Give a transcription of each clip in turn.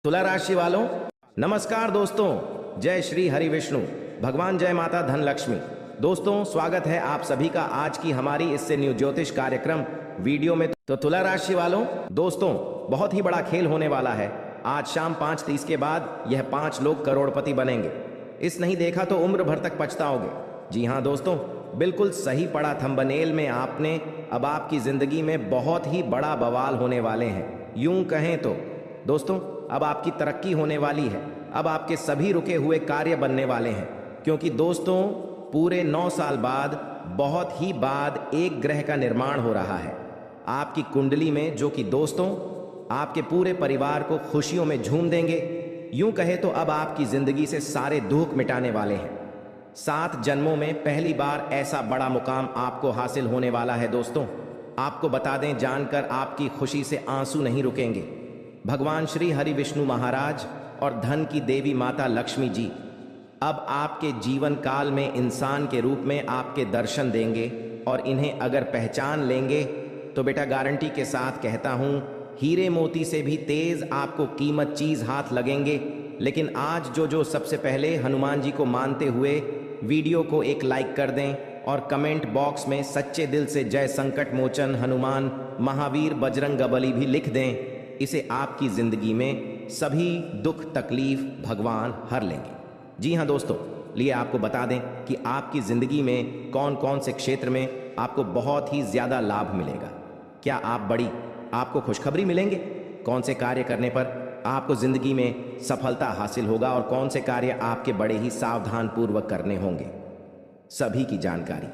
तुला राशि वालों, नमस्कार दोस्तों। जय श्री हरि विष्णु भगवान, जय माता धन लक्ष्मी। दोस्तों, स्वागत है आप सभी का आज की हमारी इससे न्यू ज्योतिष कार्यक्रम वीडियो में। तो तुला राशि वालों, दोस्तों बहुत ही बड़ा खेल होने वाला है। आज शाम 5:30 के बाद यह 5 लोग करोड़पति बनेंगे। इस नहीं देखा तो उम्र भर तक पछताओगे। जी हाँ दोस्तों, बिल्कुल सही पड़ा थंबनेल में आपने। अब आपकी जिंदगी में बहुत ही बड़ा बवाल होने वाले हैं। यूं कहें तो दोस्तों, अब आपकी तरक्की होने वाली है। अब आपके सभी रुके हुए कार्य बनने वाले हैं, क्योंकि दोस्तों पूरे 9 साल बाद, बहुत ही बाद, एक ग्रह का निर्माण हो रहा है आपकी कुंडली में, जो कि दोस्तों आपके पूरे परिवार को खुशियों में झूम देंगे। यूं कहे तो अब आपकी जिंदगी से सारे दुख मिटाने वाले हैं। 7 जन्मों में पहली बार ऐसा बड़ा मुकाम आपको हासिल होने वाला है। दोस्तों आपको बता दें, जानकर आपकी खुशी से आंसू नहीं रुकेंगे। भगवान श्री हरि विष्णु महाराज और धन की देवी माता लक्ष्मी जी अब आपके जीवन काल में इंसान के रूप में आपके दर्शन देंगे, और इन्हें अगर पहचान लेंगे तो बेटा गारंटी के साथ कहता हूं, हीरे मोती से भी तेज आपको कीमत चीज हाथ लगेंगे। लेकिन आज जो सबसे पहले हनुमान जी को मानते हुए वीडियो को एक लाइक कर दें और कमेंट बॉक्स में सच्चे दिल से जय संकट मोचन हनुमान महावीर बजरंगबली भी लिख दें, इसे आपकी जिंदगी में सभी दुख तकलीफ भगवान हर लेंगे। जी हाँ दोस्तों, लिए आपको बता दें कि आपकी जिंदगी में कौन कौन से क्षेत्र में आपको बहुत ही ज्यादा लाभ मिलेगा। क्या आपको खुशखबरी मिलेंगे, कौन से कार्य करने पर आपको जिंदगी में सफलता हासिल होगा, और कौन से कार्य आपके बड़े ही सावधान पूर्वक करने होंगे, सभी की जानकारी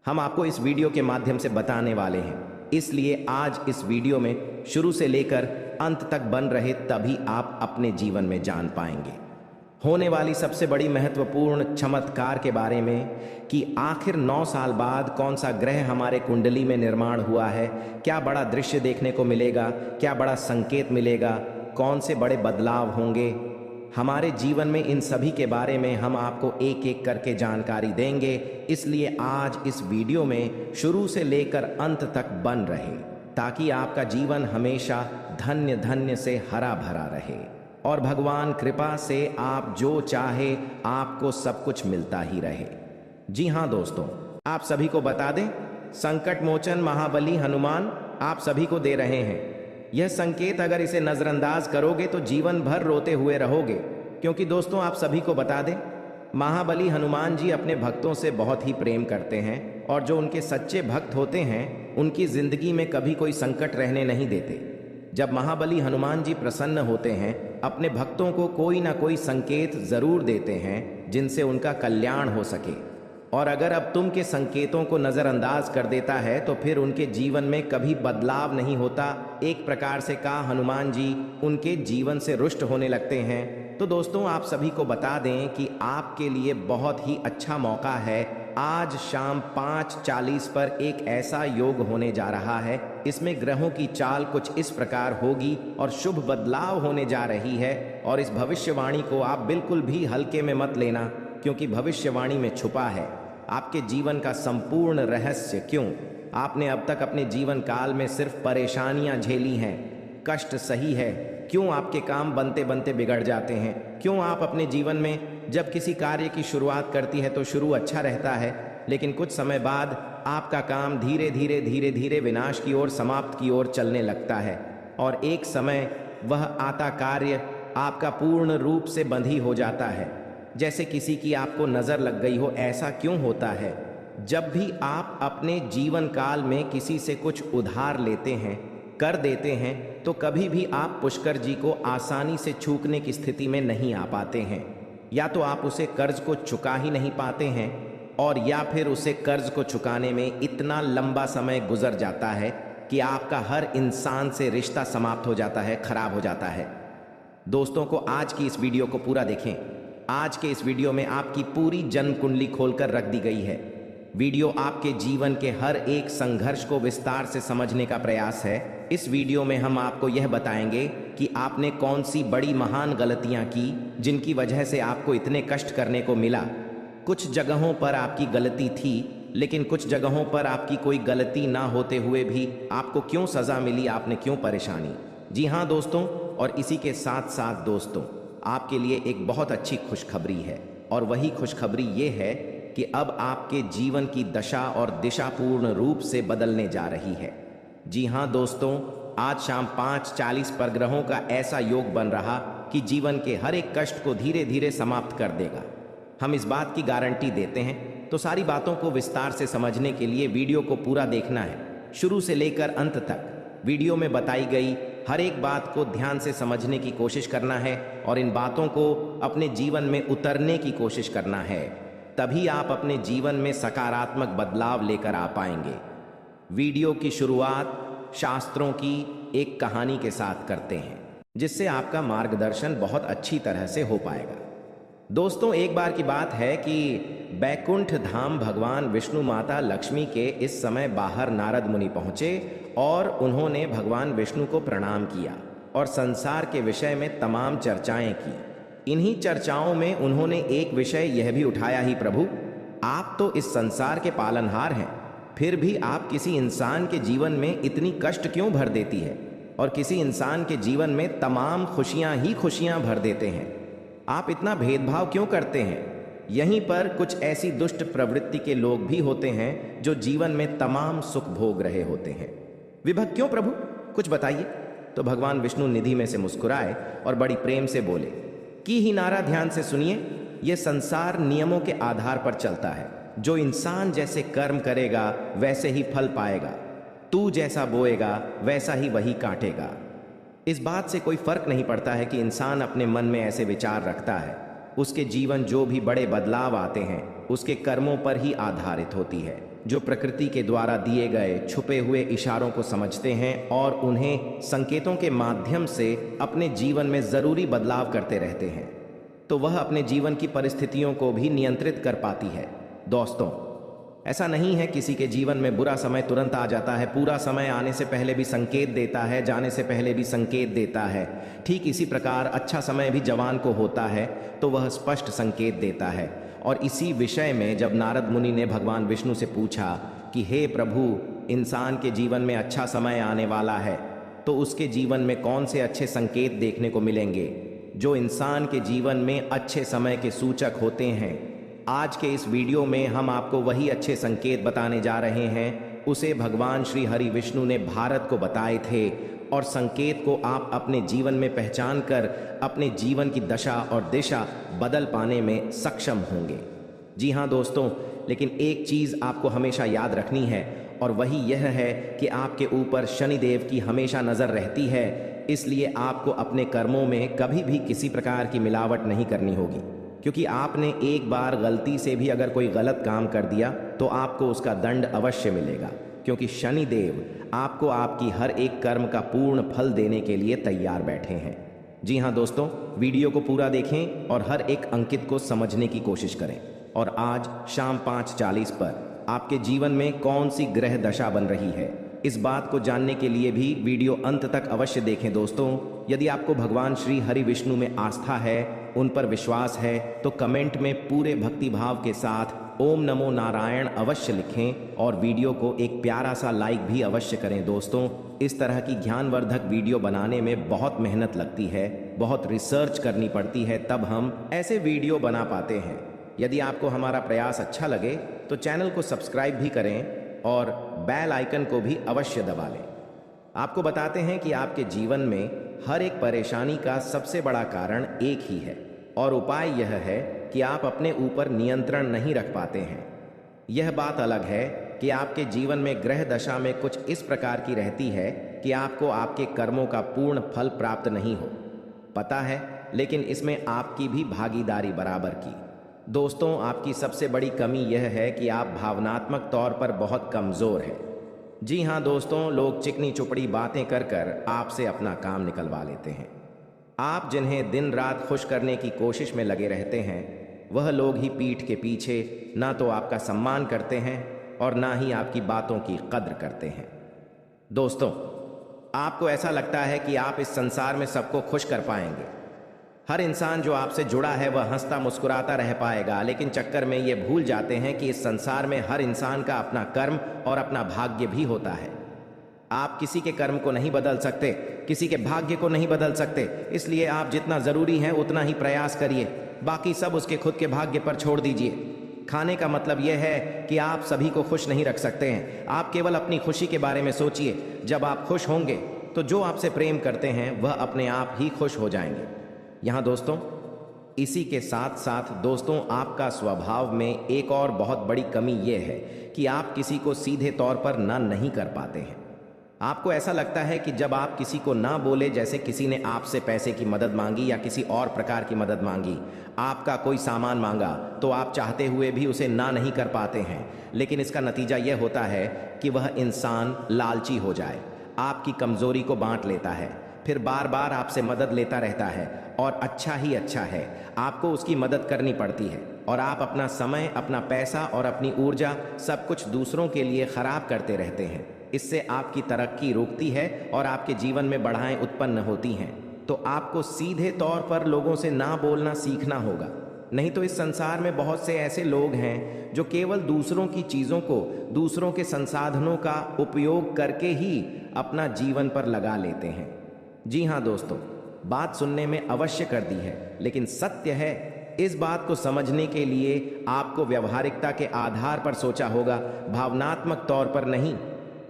हम आपको इस वीडियो के माध्यम से बताने वाले हैं। इसलिए आज इस वीडियो में शुरू से लेकर अंत तक बन रहे, तभी आप अपने जीवन में जान पाएंगे होने वाली सबसे बड़ी महत्वपूर्ण चमत्कार के बारे में, कि आखिर 9 साल बाद कौन सा ग्रह हमारे कुंडली में निर्माण हुआ है, क्या बड़ा दृश्य देखने को मिलेगा, क्या बड़ा संकेत मिलेगा, कौन से बड़े बदलाव होंगे हमारे जीवन में। इन सभी के बारे में हम आपको एक एक करके जानकारी देंगे। इसलिए आज इस वीडियो में शुरू से लेकर अंत तक बन रहे, ताकि आपका जीवन हमेशा धन्य धन्य से हरा भरा रहे, और भगवान कृपा से आप जो चाहे आपको सब कुछ मिलता ही रहे। जी हाँ दोस्तों, आप सभी को बता दें, संकट मोचन महाबली हनुमान आप सभी को दे रहे हैं यह संकेत। अगर इसे नजरअंदाज करोगे तो जीवन भर रोते हुए रहोगे, क्योंकि दोस्तों आप सभी को बता दें, महाबली हनुमान जी अपने भक्तों से बहुत ही प्रेम करते हैं, और जो उनके सच्चे भक्त होते हैं उनकी जिंदगी में कभी कोई संकट रहने नहीं देते। जब महाबली हनुमान जी प्रसन्न होते हैं, अपने भक्तों को कोई ना कोई संकेत जरूर देते हैं जिनसे उनका कल्याण हो सके, और अगर अब तुम के संकेतों को नजरअंदाज कर देता है तो फिर उनके जीवन में कभी बदलाव नहीं होता। एक प्रकार से कहा, हनुमान जी उनके जीवन से रुष्ट होने लगते हैं। तो दोस्तों आप सभी को बता दें कि आपके लिए बहुत ही अच्छा मौका है। आज शाम 5:40 पर एक ऐसा योग होने जा रहा है, इसमें ग्रहों की चाल कुछ इस प्रकार होगी और शुभ बदलाव होने जा रही है। और इस भविष्यवाणी को आप बिल्कुल भी हल्के में मत लेना, क्योंकि भविष्यवाणी में छुपा है आपके जीवन का संपूर्ण रहस्य। क्यों आपने अब तक अपने जीवन काल में सिर्फ परेशानियां झेली हैं, कष्ट सही है, क्यों आपके काम बनते बनते बिगड़ जाते हैं, क्यों आप अपने जीवन में जब किसी कार्य की शुरुआत करती है तो शुरू अच्छा रहता है, लेकिन कुछ समय बाद आपका काम धीरे धीरे विनाश की ओर, समाप्त की ओर चलने लगता है, और एक समय वह आता कार्य आपका पूर्ण रूप से बंद ही हो जाता है, जैसे किसी की आपको नजर लग गई हो। ऐसा क्यों होता है? जब भी आप अपने जीवन काल में किसी से कुछ उधार लेते हैं, कर देते हैं, तो कभी भी आप पुष्कर जी को आसानी से चूकने की स्थिति में नहीं आ पाते हैं। या तो आप उसे कर्ज को चुका ही नहीं पाते हैं, और या फिर उसे कर्ज को चुकाने में इतना लंबा समय गुजर जाता है कि आपका हर इंसान से रिश्ता समाप्त हो जाता है, खराब हो जाता है। दोस्तों को आज की इस वीडियो को पूरा देखें। आज के इस वीडियो में आपकी पूरी जन्म कुंडली खोलकर रख दी गई है। वीडियो आपके जीवन के हर एक संघर्ष को विस्तार से समझने का प्रयास है। इस वीडियो में हम आपको यह बताएंगे कि आपने कौन सी बड़ी महान गलतियां की, जिनकी वजह से आपको इतने कष्ट करने को मिला। कुछ जगहों पर आपकी गलती थी, लेकिन कुछ जगहों पर आपकी कोई गलती ना होते हुए भी आपको क्यों सजा मिली, आपने क्यों परेशानी। जी हाँ दोस्तों, और इसी के साथ साथ दोस्तों, आपके लिए एक बहुत अच्छी खुशखबरी है, और वही खुशखबरी ये है कि अब आपके जीवन की दशा और दिशा पूर्ण रूप से बदलने जा रही है। जी हाँ दोस्तों, आज शाम 5:40 पर ग्रहों का ऐसा योग बन रहा कि जीवन के हर एक कष्ट को धीरे धीरे समाप्त कर देगा। हम इस बात की गारंटी देते हैं, तो सारी बातों को विस्तार से समझने के लिए वीडियो को पूरा देखना है, शुरू से लेकर अंत तक। वीडियो में बताई गई हर एक बात को ध्यान से समझने की कोशिश करना है और इन बातों को अपने जीवन में उतरने की कोशिश करना है। तभी आप अपने जीवन में सकारात्मक बदलाव लेकर आ पाएंगे। वीडियो की शुरुआत शास्त्रों की एक कहानी के साथ करते हैं, जिससे आपका मार्गदर्शन बहुत अच्छी तरह से हो पाएगा। दोस्तों, एक बार की बात है कि बैकुंठ धाम भगवान विष्णु माता लक्ष्मी के इस समय बाहर नारद मुनि पहुंचे और उन्होंने भगवान विष्णु को प्रणाम किया और संसार के विषय में तमाम चर्चाएं की। इन्हीं चर्चाओं में उन्होंने एक विषय यह भी उठाया, ही प्रभु, आप तो इस संसार के पालनहार हैं, फिर भी आप किसी इंसान के जीवन में इतनी कष्ट क्यों भर देती है और किसी इंसान के जीवन में तमाम खुशियां ही खुशियां भर देते हैं? आप इतना भेदभाव क्यों करते हैं? यहीं पर कुछ ऐसी दुष्ट प्रवृत्ति के लोग भी होते हैं जो जीवन में तमाम सुख भोग रहे होते हैं। विभक्त क्यों प्रभु, कुछ बताइए। तो भगवान विष्णु निधि में से मुस्कुराए और बड़ी प्रेम से बोले कि ही नारा, ध्यान से सुनिए। यह संसार नियमों के आधार पर चलता है। जो इंसान जैसे कर्म करेगा वैसे ही फल पाएगा। तू जैसा बोएगा वैसा ही वही काटेगा। इस बात से कोई फर्क नहीं पड़ता है कि इंसान अपने मन में ऐसे विचार रखता है। उसके जीवन जो भी बड़े बदलाव आते हैं उसके कर्मों पर ही आधारित होती है, जो प्रकृति के द्वारा दिए गए छुपे हुए इशारों को समझते हैं और उन्हें संकेतों के माध्यम से अपने जीवन में जरूरी बदलाव करते रहते हैं, तो वह अपने जीवन की परिस्थितियों को भी नियंत्रित कर पाती है। दोस्तों, ऐसा नहीं है किसी के जीवन में बुरा समय तुरंत आ जाता है। पूरा समय आने से पहले भी संकेत देता है, जाने से पहले भी संकेत देता है। ठीक इसी प्रकार अच्छा समय भी जवान को होता है तो वह स्पष्ट संकेत देता है। और इसी विषय में जब नारद मुनि ने भगवान विष्णु से पूछा कि हे प्रभु, इंसान के जीवन में अच्छा समय आने वाला है तो उसके जीवन में कौन से अच्छे संकेत देखने को मिलेंगे जो इंसान के जीवन में अच्छे समय के सूचक होते हैं। आज के इस वीडियो में हम आपको वही अच्छे संकेत बताने जा रहे हैं। उसे भगवान श्री हरि विष्णु ने भारत को बताए थे और संकेत को आप अपने जीवन में पहचान कर अपने जीवन की दशा और दिशा बदल पाने में सक्षम होंगे। जी हाँ दोस्तों, लेकिन एक चीज़ आपको हमेशा याद रखनी है और वही यह है कि आपके ऊपर शनिदेव की हमेशा नज़र रहती है। इसलिए आपको अपने कर्मों में कभी भी किसी प्रकार की मिलावट नहीं करनी होगी, क्योंकि आपने एक बार गलती से भी अगर कोई गलत काम कर दिया तो आपको उसका दंड अवश्य मिलेगा, क्योंकि शनिदेव आपको आपकी हर एक कर्म का पूर्ण फल देने के लिए तैयार बैठे हैं। जी हाँ दोस्तों, वीडियो को पूरा देखें और हर एक अंकित को समझने की कोशिश करें। और आज शाम 5:40 पर आपके जीवन में कौन सी ग्रह दशा बन रही है, इस बात को जानने के लिए भी वीडियो अंत तक अवश्य देखें। दोस्तों, यदि आपको भगवान श्री हरि विष्णु में आस्था है, उन पर विश्वास है, तो कमेंट में पूरे भक्तिभाव के साथ ओम नमो नारायण अवश्य लिखें और वीडियो को एक प्यारा सा लाइक भी अवश्य करें। दोस्तों, इस तरह की ज्ञानवर्धक वीडियो बनाने में बहुत मेहनत लगती है, बहुत रिसर्च करनी पड़ती है, तब हम ऐसे वीडियो बना पाते हैं। यदि आपको हमारा प्रयास अच्छा लगे तो चैनल को सब्सक्राइब भी करें और बेल आइकन को भी अवश्य दबा लें। आपको बताते हैं कि आपके जीवन में हर एक परेशानी का सबसे बड़ा कारण एक ही है और उपाय यह है कि आप अपने ऊपर नियंत्रण नहीं रख पाते हैं। यह बात अलग है कि आपके जीवन में ग्रह दशा में कुछ इस प्रकार की रहती है कि आपको आपके कर्मों का पूर्ण फल प्राप्त नहीं हो पता है, लेकिन इसमें आपकी भी भागीदारी बराबर की। दोस्तों, आपकी सबसे बड़ी कमी यह है कि आप भावनात्मक तौर पर बहुत कमज़ोर हैं। जी हाँ दोस्तों, लोग चिकनी चुपड़ी बातें कर कर आपसे अपना काम निकलवा लेते हैं। आप जिन्हें दिन रात खुश करने की कोशिश में लगे रहते हैं, वह लोग ही पीठ के पीछे ना तो आपका सम्मान करते हैं और ना ही आपकी बातों की कद्र करते हैं। दोस्तों, आपको ऐसा लगता है कि आप इस संसार में सबको खुश कर पाएंगे। हर इंसान जो आपसे जुड़ा है वह हंसता मुस्कुराता रह पाएगा, लेकिन चक्कर में ये भूल जाते हैं कि इस संसार में हर इंसान का अपना कर्म और अपना भाग्य भी होता है। आप किसी के कर्म को नहीं बदल सकते, किसी के भाग्य को नहीं बदल सकते, इसलिए आप जितना जरूरी है उतना ही प्रयास करिए, बाकी सब उसके खुद के भाग्य पर छोड़ दीजिए। खाने का मतलब यह है कि आप सभी को खुश नहीं रख सकते हैं, आप केवल अपनी खुशी के बारे में सोचिए। जब आप खुश होंगे तो जो आपसे प्रेम करते हैं वह अपने आप ही खुश हो जाएंगे। यहाँ दोस्तों, इसी के साथ साथ दोस्तों, आपका स्वभाव में एक और बहुत बड़ी कमी यह है कि आप किसी को सीधे तौर पर ना नहीं कर पाते हैं। आपको ऐसा लगता है कि जब आप किसी को ना बोले, जैसे किसी ने आपसे पैसे की मदद मांगी या किसी और प्रकार की मदद मांगी, आपका कोई सामान मांगा, तो आप चाहते हुए भी उसे ना नहीं कर पाते हैं। लेकिन इसका नतीजा यह होता है कि वह इंसान लालची हो जाए, आपकी कमजोरी को बांट लेता है, फिर बार बार आपसे मदद लेता रहता है और अच्छा ही अच्छा है, आपको उसकी मदद करनी पड़ती है और आप अपना समय, अपना पैसा और अपनी ऊर्जा सब कुछ दूसरों के लिए खराब करते रहते हैं। इससे आपकी तरक्की रुकती है और आपके जीवन में बाधाएं उत्पन्न होती हैं। तो आपको सीधे तौर पर लोगों से ना बोलना सीखना होगा, नहीं तो इस संसार में बहुत से ऐसे लोग हैं जो केवल दूसरों की चीज़ों को, दूसरों के संसाधनों का उपयोग करके ही अपना जीवन पर लगा लेते हैं। जी हाँ दोस्तों, बात सुनने में अवश्य कर दी है, लेकिन सत्य है, इस बात को समझने के लिए आपको व्यवहारिकता के आधार पर सोचा होगा, भावनात्मक तौर पर नहीं।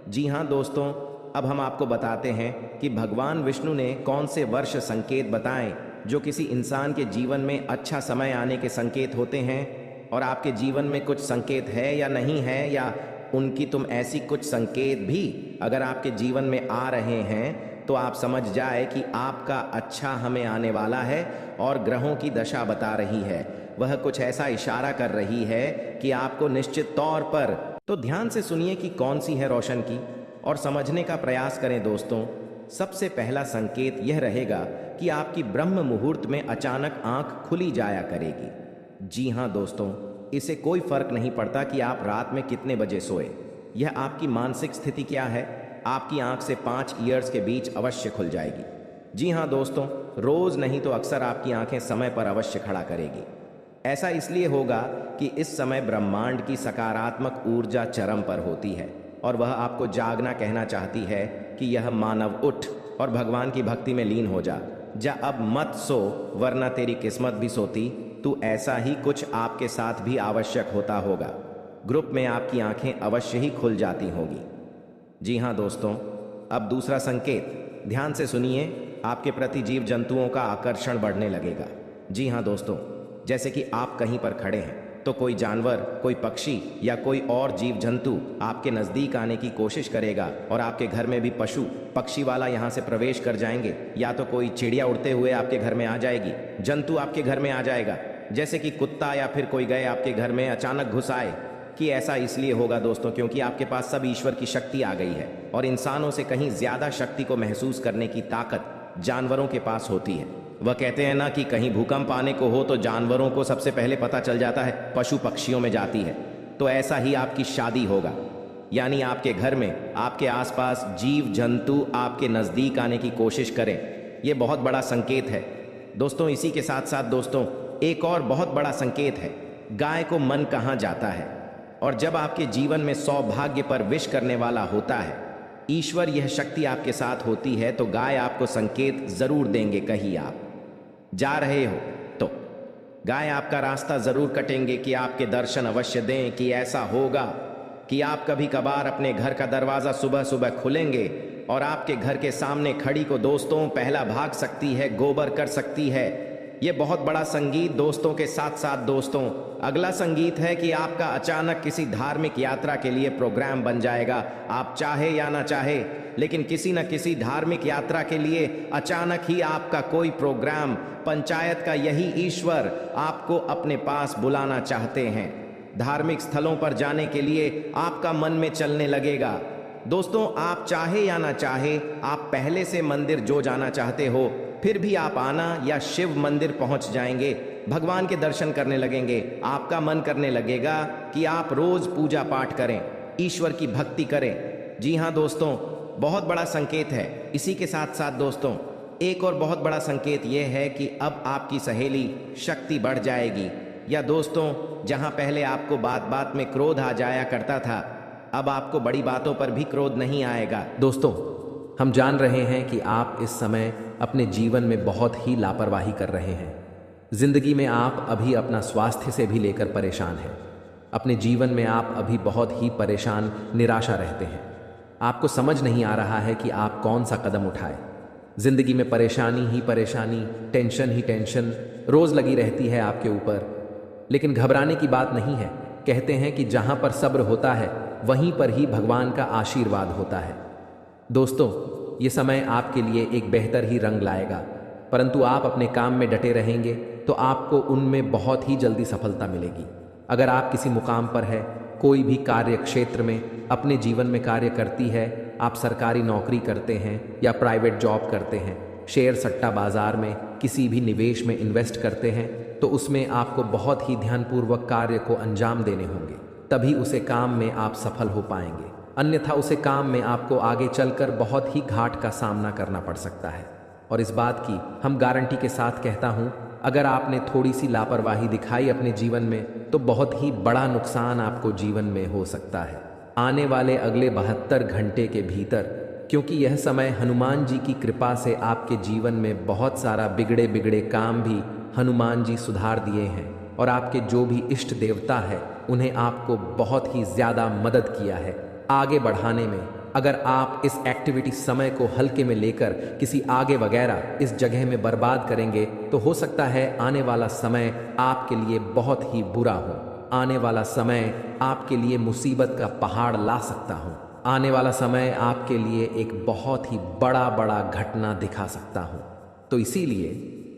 जी हाँ दोस्तों, अब हम आपको बताते हैं कि भगवान विष्णु ने कौन से वर्ष संकेत बताएं जो किसी इंसान के जीवन में अच्छा समय आने के संकेत होते हैं। और आपके जीवन में कुछ संकेत है या नहीं है, या उनकी तुम ऐसी कुछ संकेत भी अगर आपके जीवन में आ रहे हैं, तो आप समझ जाए कि आपका अच्छा हमें आने वाला है और ग्रहों की दशा बता रही है, वह कुछ ऐसा इशारा कर रही है कि आपको निश्चित तौर पर। तो ध्यान से सुनिए कि कौन सी है रोशन की, और समझने का प्रयास करें दोस्तों। सबसे पहला संकेत यह रहेगा कि आपकी ब्रह्म मुहूर्त में अचानक आंख खुली जाया करेगी। जी हाँ दोस्तों, इसे कोई फर्क नहीं पड़ता कि आप रात में कितने बजे सोए, यह आपकी मानसिक स्थिति क्या है, आपकी आंख से 5 ईयर्स के बीच अवश्य खुल जाएगी। जी हाँ दोस्तों, रोज नहीं तो अक्सर आपकी आंखें समय पर अवश्य खड़ा करेगी। ऐसा इसलिए होगा कि इस समय ब्रह्मांड की सकारात्मक ऊर्जा चरम पर होती है और वह आपको जागना कहना चाहती है कि यह मानव, उठ और भगवान की भक्ति में लीन हो जा अब मत सो, वरना तेरी किस्मत भी सोती। तो ऐसा ही कुछ आपके साथ भी आवश्यक होता होगा। ग्रुप में आपकी आंखें अवश्य ही खुल जाती होंगी। जी हाँ दोस्तों, अब दूसरा संकेत, ध्यान से सुनिए, आपके प्रति जीव जंतुओं का आकर्षण बढ़ने लगेगा। जी हाँ दोस्तों, जैसे कि आप कहीं पर खड़े हैं तो कोई जानवर, कोई पक्षी या कोई और जीव जंतु आपके नज़दीक आने की कोशिश करेगा और आपके घर में भी पशु पक्षी वाला यहाँ से प्रवेश कर जाएंगे, या तो कोई चिड़िया उड़ते हुए आपके घर में आ जाएगी, जंतु आपके घर में आ जाएगा, जैसे कि कुत्ता या फिर कोई गए आपके घर में अचानक घुस आए। कि ऐसा इसलिए होगा दोस्तों क्योंकि आपके पास सब ईश्वर की शक्ति आ गई है और इंसानों से कहीं ज्यादा शक्ति को महसूस करने की ताकत जानवरों के पास होती है। वह कहते हैं ना कि कहीं भूकंप आने को हो तो जानवरों को सबसे पहले पता चल जाता है, पशु पक्षियों में जाती है। तो ऐसा ही आपकी शादी होगा, यानी आपके घर में आपके आसपास जीव जंतु आपके नज़दीक आने की कोशिश करें। यह बहुत बड़ा संकेत है दोस्तों। इसी के साथ साथ दोस्तों, एक और बहुत बड़ा संकेत है, गाय को मन कहाँ जाता है। और जब आपके जीवन में सौभाग्य पर विश करने वाला होता है, ईश्वर यह शक्ति आपके साथ होती है, तो गाय आपको संकेत जरूर देंगे। कहीं आप जा रहे हो तो गाय आपका रास्ता जरूर कटेंगे कि आपके दर्शन अवश्य दें। कि ऐसा होगा कि आप कभी कभार अपने घर का दरवाजा सुबह सुबह खुलेंगे और आपके घर के सामने खड़ी को दोस्तों पहला भाग सकती है, गोबर कर सकती है। ये बहुत बड़ा संगीत दोस्तों के साथ साथ दोस्तों, अगला संगीत है कि आपका अचानक किसी धार्मिक यात्रा के लिए प्रोग्राम बन जाएगा। आप चाहे या ना चाहे, लेकिन किसी न किसी धार्मिक यात्रा के लिए अचानक ही आपका कोई प्रोग्राम, पंचायत का यही ईश्वर आपको अपने पास बुलाना चाहते हैं। धार्मिक स्थलों पर जाने के लिए आपका मन में चलने लगेगा। दोस्तों, आप चाहे या ना चाहे, आप पहले से मंदिर जो जाना चाहते हो, फिर भी आप आना या शिव मंदिर पहुंच जाएंगे, भगवान के दर्शन करने लगेंगे। आपका मन करने लगेगा कि आप रोज पूजा पाठ करें, ईश्वर की भक्ति करें। जी हाँ दोस्तों, बहुत बड़ा संकेत है। इसी के साथ साथ दोस्तों, एक और बहुत बड़ा संकेत यह है कि अब आपकी सहेली शक्ति बढ़ जाएगी। या दोस्तों, जहां पहले आपको बात बात में क्रोध आ जाया करता था, अब आपको बड़ी बातों पर भी क्रोध नहीं आएगा। दोस्तों, हम जान रहे हैं कि आप इस समय अपने जीवन में बहुत ही लापरवाही कर रहे हैं। जिंदगी में आप अभी अपना स्वास्थ्य से भी लेकर परेशान हैं। अपने जीवन में आप अभी बहुत ही परेशान, निराशा रहते हैं। आपको समझ नहीं आ रहा है कि आप कौन सा कदम उठाएं। जिंदगी में परेशानी ही परेशानी, टेंशन ही टेंशन रोज लगी रहती है आपके ऊपर। लेकिन घबराने की बात नहीं है। कहते हैं कि जहां पर सब्र होता है वहीं पर ही भगवान का आशीर्वाद होता है। दोस्तों, ये समय आपके लिए एक बेहतर ही रंग लाएगा, परंतु आप अपने काम में डटे रहेंगे तो आपको उनमें बहुत ही जल्दी सफलता मिलेगी। अगर आप किसी मुकाम पर है, कोई भी कार्य क्षेत्र में अपने जीवन में कार्य करती है, आप सरकारी नौकरी करते हैं या प्राइवेट जॉब करते हैं, शेयर सट्टा बाजार में किसी भी निवेश में इन्वेस्ट करते हैं, तो उसमें आपको बहुत ही ध्यानपूर्वक कार्य को अंजाम देने होंगे, तभी उसे काम में आप सफल हो पाएंगे। अन्यथा उसे काम में आपको आगे चलकर बहुत ही घाट का सामना करना पड़ सकता है। और इस बात की हम गारंटी के साथ कहता हूं, अगर आपने थोड़ी सी लापरवाही दिखाई अपने जीवन में तो बहुत ही बड़ा नुकसान आपको जीवन में हो सकता है आने वाले अगले 72 घंटे के भीतर। क्योंकि यह समय हनुमान जी की कृपा से आपके जीवन में बहुत सारा बिगड़े बिगड़े काम भी हनुमान जी सुधार दिए हैं, और आपके जो भी इष्ट देवता है उन्हें आपको बहुत ही ज़्यादा मदद किया है आगे बढ़ाने में। अगर आप इस एक्टिविटी समय को हल्के में लेकर किसी आगे वगैरह इस जगह में बर्बाद करेंगे तो हो सकता है आने वाला समय आपके लिए बहुत ही बुरा हो। आने वाला समय आपके लिए मुसीबत का पहाड़ ला सकता हूँ। आने वाला समय आपके लिए एक बहुत ही बड़ा घटना दिखा सकता हूँ। तो इसीलिए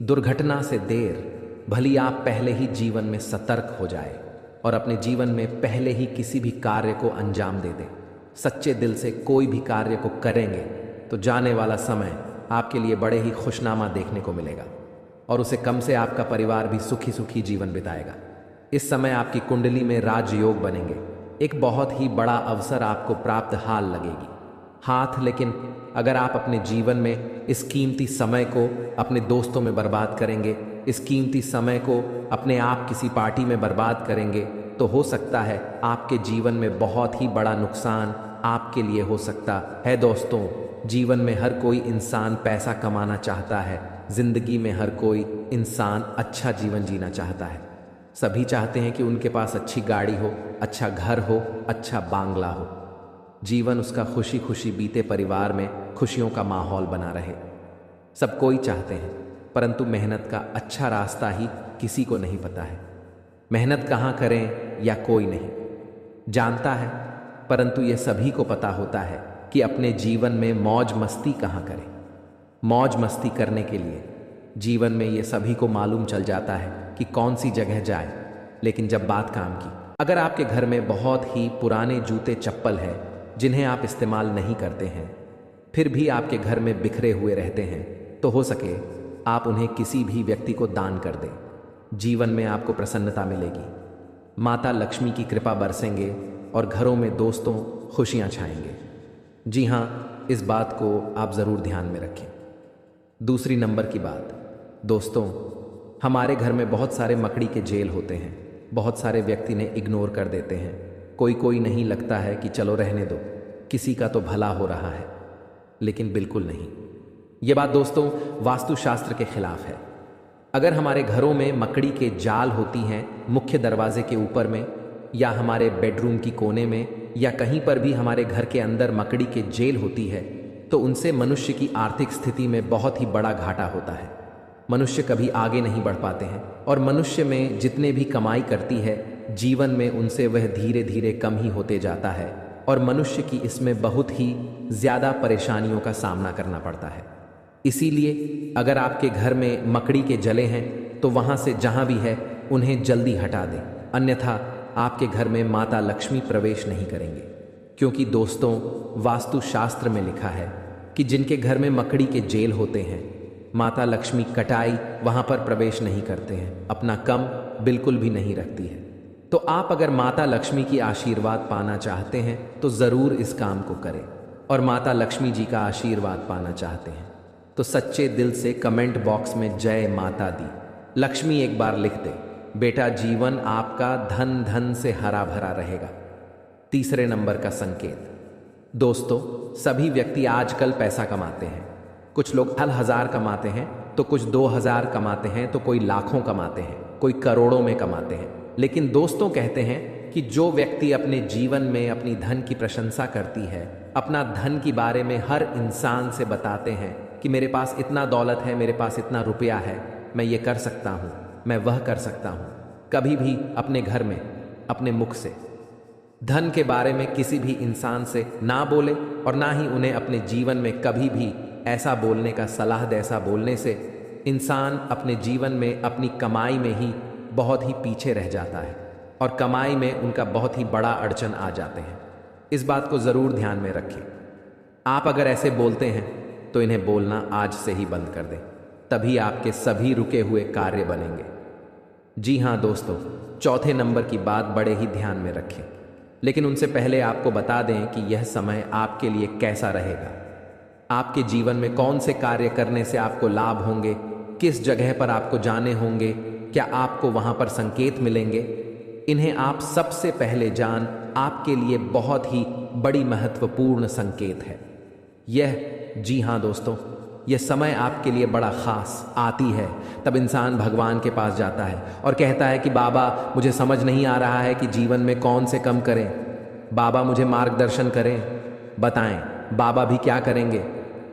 दुर्घटना से देर भली आप पहले ही जीवन में सतर्क हो जाए और अपने जीवन में पहले ही किसी भी कार्य को अंजाम दे दें। सच्चे दिल से कोई भी कार्य को करेंगे तो जाने वाला समय आपके लिए बड़े ही खुशनामा देखने को मिलेगा, और उसे कम से आपका परिवार भी सुखी सुखी जीवन बिताएगा। इस समय आपकी कुंडली में राजयोग बनेंगे। एक बहुत ही बड़ा अवसर आपको प्राप्त हाल लगेगी हाथ। लेकिन अगर आप अपने जीवन में इस कीमती समय को अपने दोस्तों में बर्बाद करेंगे, इस कीमती समय को अपने आप किसी पार्टी में बर्बाद करेंगे, तो हो सकता है आपके जीवन में बहुत ही बड़ा नुकसान आपके लिए हो सकता है। दोस्तों, जीवन में हर कोई इंसान पैसा कमाना चाहता है। जिंदगी में हर कोई इंसान अच्छा जीवन जीना चाहता है। सभी चाहते हैं कि उनके पास अच्छी गाड़ी हो, अच्छा घर हो, अच्छा बांग्ला हो, जीवन उसका खुशी खुशी बीते, परिवार में खुशियों का माहौल बना रहे। सब कोई चाहते हैं, परंतु मेहनत का अच्छा रास्ता ही किसी को नहीं पता है। मेहनत कहाँ करें या कोई नहीं जानता है, परंतु ये सभी को पता होता है कि अपने जीवन में मौज मस्ती कहाँ करें। मौज मस्ती करने के लिए जीवन में ये सभी को मालूम चल जाता है कि कौन सी जगह जाए। लेकिन जब बात काम की, अगर आपके घर में बहुत ही पुराने जूते चप्पल है जिन्हें आप इस्तेमाल नहीं करते हैं, फिर भी आपके घर में बिखरे हुए रहते हैं, तो हो सके आप उन्हें किसी भी व्यक्ति को दान कर दें। जीवन में आपको प्रसन्नता मिलेगी, माता लक्ष्मी की कृपा बरसेंगे और घरों में दोस्तों खुशियां छाएंगे। जी हाँ, इस बात को आप ज़रूर ध्यान में रखें। दूसरी नंबर की बात, दोस्तों, हमारे घर में बहुत सारे मकड़ी के जेल होते हैं। बहुत सारे व्यक्ति ने इग्नोर कर देते हैं। कोई नहीं, लगता है कि चलो रहने दो, किसी का तो भला हो रहा है, लेकिन बिल्कुल नहीं। ये बात दोस्तों वास्तुशास्त्र के खिलाफ है। अगर हमारे घरों में मकड़ी के जाल होती हैं मुख्य दरवाजे के ऊपर में, या हमारे बेडरूम की कोने में, या कहीं पर भी हमारे घर के अंदर मकड़ी के जेल होती है, तो उनसे मनुष्य की आर्थिक स्थिति में बहुत ही बड़ा घाटा होता है। मनुष्य कभी आगे नहीं बढ़ पाते हैं, और मनुष्य में जितने भी कमाई करती है जीवन में उनसे वह धीरे धीरे कम ही होते जाता है, और मनुष्य की इसमें बहुत ही ज़्यादा परेशानियों का सामना करना पड़ता है। इसीलिए अगर आपके घर में मकड़ी के जले हैं तो वहाँ से जहाँ भी है उन्हें जल्दी हटा दें, अन्यथा आपके घर में माता लक्ष्मी प्रवेश नहीं करेंगे। क्योंकि दोस्तों वास्तुशास्त्र में लिखा है कि जिनके घर में मकड़ी के जेल होते हैं, माता लक्ष्मी कटाई वहाँ पर प्रवेश नहीं करते हैं, अपना कम बिल्कुल भी नहीं रखती है। तो आप अगर माता लक्ष्मी की आशीर्वाद पाना चाहते हैं तो ज़रूर इस काम को करें, और माता लक्ष्मी जी का आशीर्वाद पाना चाहते हैं तो सच्चे दिल से कमेंट बॉक्स में जय माता दी लक्ष्मी एक बार लिख दे। बेटा, जीवन आपका धन धन से हरा भरा रहेगा। तीसरे नंबर का संकेत, दोस्तों, सभी व्यक्ति आजकल पैसा कमाते हैं। कुछ लोग 1000 कमाते हैं, तो कुछ 2000 कमाते हैं, तो कोई लाखों कमाते हैं, कोई करोड़ों में कमाते हैं। लेकिन दोस्तों कहते हैं कि जो व्यक्ति अपने जीवन में अपनी धन की प्रशंसा करती है, अपना धन के बारे में हर इंसान से बताते हैं कि मेरे पास इतना दौलत है, मेरे पास इतना रुपया है, मैं ये कर सकता हूँ, मैं वह कर सकता हूँ, कभी भी अपने घर में अपने मुख से धन के बारे में किसी भी इंसान से ना बोले और ना ही उन्हें अपने जीवन में कभी भी ऐसा बोलने का सलाह दे। ऐसा बोलने से इंसान अपने जीवन में अपनी कमाई में ही बहुत ही पीछे रह जाता है और कमाई में उनका बहुत ही बड़ा अड़चन आ जाते हैं। इस बात को ज़रूर ध्यान में रखें। आप अगर ऐसे बोलते हैं तो इन्हें बोलना आज से ही बंद कर दें, तभी आपके सभी रुके हुए कार्य बनेंगे। जी हाँ दोस्तों, चौथे नंबर की बात बड़े ही ध्यान में रखें, लेकिन उनसे पहले आपको बता दें कि यह समय आपके लिए कैसा रहेगा। आपके जीवन में कौन से कार्य करने से आपको लाभ होंगे, किस जगह पर आपको जाने होंगे, क्या आपको वहां पर संकेत मिलेंगे, इन्हें आप सबसे पहले जान आपके लिए बहुत ही बड़ी महत्वपूर्ण संकेत है जी हाँ दोस्तों, यह समय आपके लिए बड़ा खास आती है। तब इंसान भगवान के पास जाता है और कहता है कि बाबा, मुझे समझ नहीं आ रहा है कि जीवन में कौन से कम करें, बाबा मुझे मार्गदर्शन करें, बताएं बाबा भी क्या करेंगे।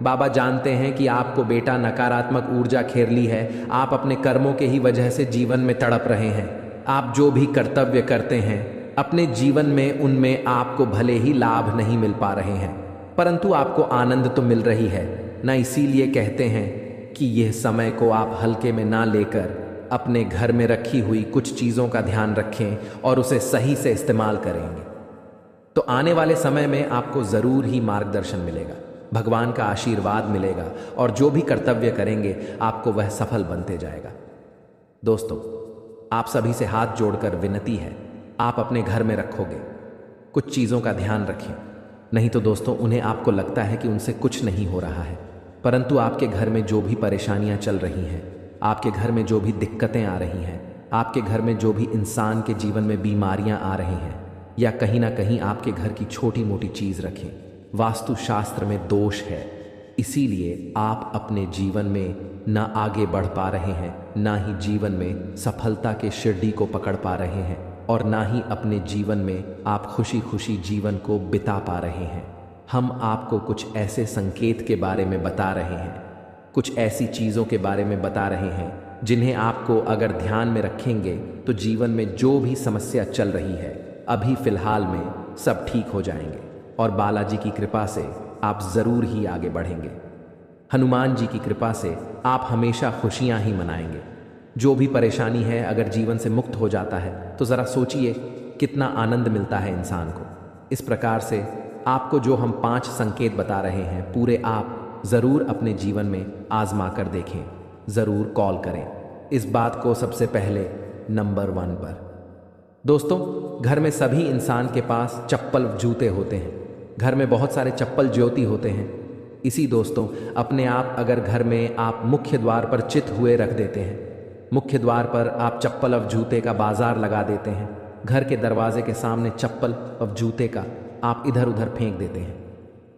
बाबा जानते हैं कि आपको बेटा नकारात्मक ऊर्जा घेर ली है, आप अपने कर्मों के ही वजह से जीवन में तड़प रहे हैं। आप जो भी कर्तव्य करते हैं अपने जीवन में, उनमें आपको भले ही लाभ नहीं मिल पा रहे हैं, परंतु आपको आनंद तो मिल रही है ना। इसीलिए कहते हैं कि यह समय को आप हल्के में ना लेकर अपने घर में रखी हुई कुछ चीज़ों का ध्यान रखें और उसे सही से इस्तेमाल करेंगे तो आने वाले समय में आपको ज़रूर ही मार्गदर्शन मिलेगा, भगवान का आशीर्वाद मिलेगा और जो भी कर्तव्य करेंगे आपको वह सफल बनते जाएगा। दोस्तों, आप सभी से हाथ जोड़कर विनती है, आप अपने घर में रखोगे कुछ चीज़ों का ध्यान रखें। नहीं तो दोस्तों, उन्हें आपको लगता है कि उनसे कुछ नहीं हो रहा है, परंतु आपके घर में जो भी परेशानियां चल रही हैं, आपके घर में जो भी दिक्कतें आ रही हैं, आपके घर में जो भी इंसान के जीवन में बीमारियां आ रही हैं, या कहीं ना कहीं आपके घर की छोटी मोटी चीज़ रखें, वास्तुशास्त्र में दोष है, इसीलिए आप अपने जीवन में ना आगे बढ़ पा रहे हैं, ना ही जीवन में सफलता के सीढ़ी को पकड़ पा रहे हैं और ना ही अपने जीवन में आप खुशी खुशी जीवन को बिता पा रहे हैं। हम आपको कुछ ऐसे संकेत के बारे में बता रहे हैं, कुछ ऐसी चीज़ों के बारे में बता रहे हैं जिन्हें आपको अगर ध्यान में रखेंगे तो जीवन में जो भी समस्या चल रही है अभी फ़िलहाल में सब ठीक हो जाएंगे और बालाजी की कृपा से आप ज़रूर ही आगे बढ़ेंगे। हनुमान जी की कृपा से आप हमेशा खुशियाँ ही मनाएंगे। जो भी परेशानी है अगर जीवन से मुक्त हो जाता है तो ज़रा सोचिए कितना आनंद मिलता है इंसान को। इस प्रकार से आपको जो हम 5 संकेत बता रहे हैं पूरे आप ज़रूर अपने जीवन में आजमा कर देखें, ज़रूर कॉल करें इस बात को सबसे पहले नंबर 1 पर। दोस्तों, घर में सभी इंसान के पास चप्पल जूते होते हैं, घर में बहुत सारे चप्पल ज्योति होते हैं। इसी दोस्तों, अपने आप अगर घर में आप मुख्य द्वार पर चित हुए रख देते हैं, मुख्य द्वार पर आप चप्पल और जूते का बाजार लगा देते हैं, घर के दरवाजे के सामने चप्पल और जूते का आप इधर उधर फेंक देते हैं,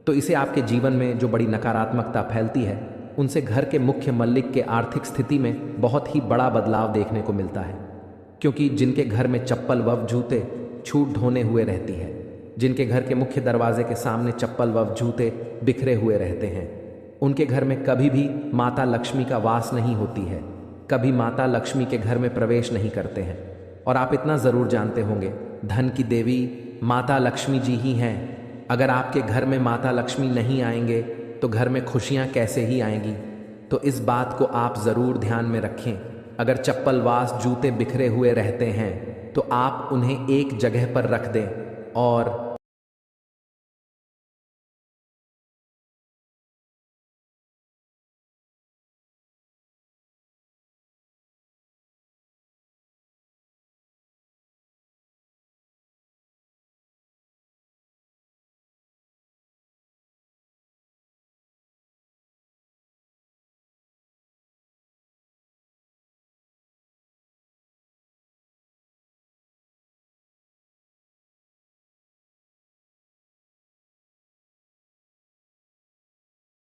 तो इसे आपके जीवन में जो बड़ी नकारात्मकता फैलती है उनसे घर के मुख्य मालिक के आर्थिक स्थिति में बहुत ही बड़ा बदलाव देखने को मिलता है। क्योंकि जिनके घर में चप्पल व जूते छूट ढोने हुए रहती है, जिनके घर के मुख्य दरवाजे के सामने चप्पल व जूते बिखरे हुए रहते हैं, उनके घर में कभी भी माता लक्ष्मी का वास नहीं होती है, कभी माता लक्ष्मी के घर में प्रवेश नहीं करते हैं। और आप इतना ज़रूर जानते होंगे, धन की देवी माता लक्ष्मी जी ही हैं। अगर आपके घर में माता लक्ष्मी नहीं आएंगे तो घर में खुशियाँ कैसे ही आएंगी। तो इस बात को आप ज़रूर ध्यान में रखें। अगर चप्पल वास जूते बिखरे हुए रहते हैं तो आप उन्हें एक जगह पर रख दें और